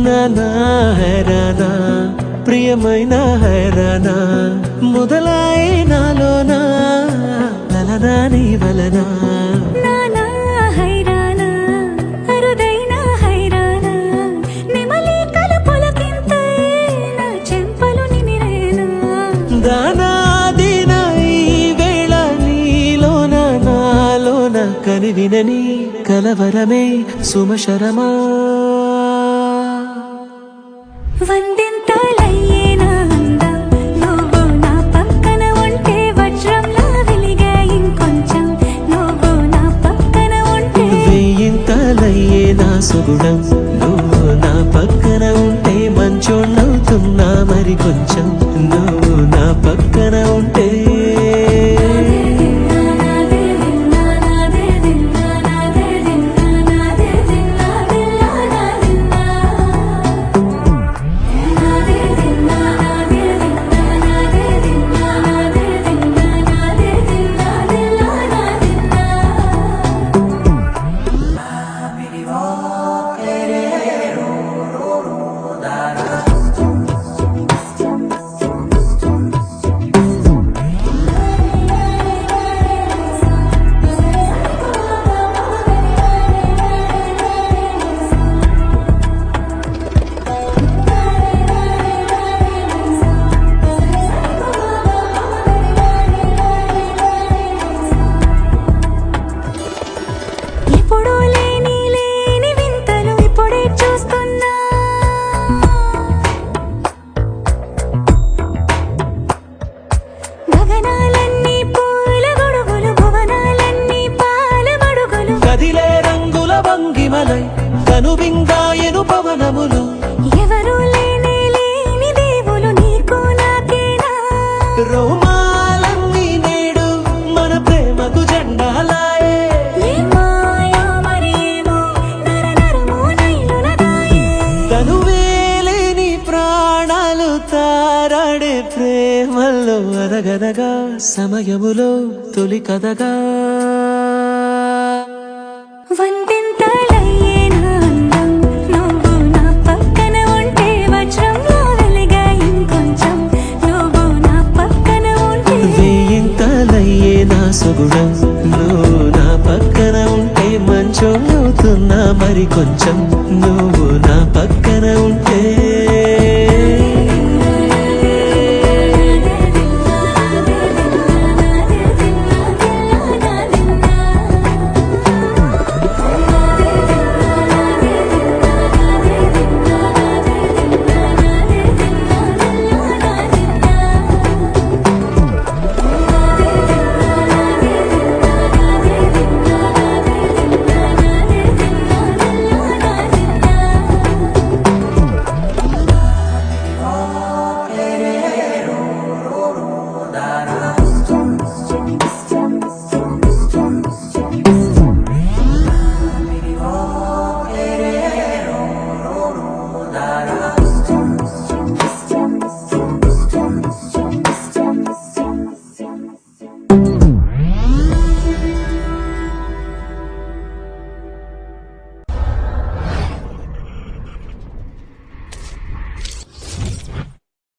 నానా హైరానా ప్రియమైన హైరానా మొదలాయి నాలోనా లలనా నీ వలనా కనివినని కలవరమే సుమశరమా వందింతలయ్యేనా అందం నువ్వు నా పక్కన ఉంటే వజ్రంలా వెలిగే ఇంకొంచెం నువ్వు నా పక్కన ఉంటే వెయ్యింతలయ్యేనా సుగుణం నువ్వు నా పక్కన ఉంటే మంచోళ్ళవుతున్నా మరి కొంచెం నువ్వు నా పక్కన ఉంటే కనుబింగాయను పవనములు ఎవరు లేని దేవులు నీకు నాకేనా రోమాలన్నీ నేడు మన ప్రేమకు జెండాలాయే తనువేలేని ప్రాణాలు తారాడే ప్రేమల్లో అరగరగా సమయములో తొలి కథగా సుగుణం నువ్వు నా పక్కన ఉంటే మంచోళ్ళవుతున్నా మరి కొంచెం నువ్వు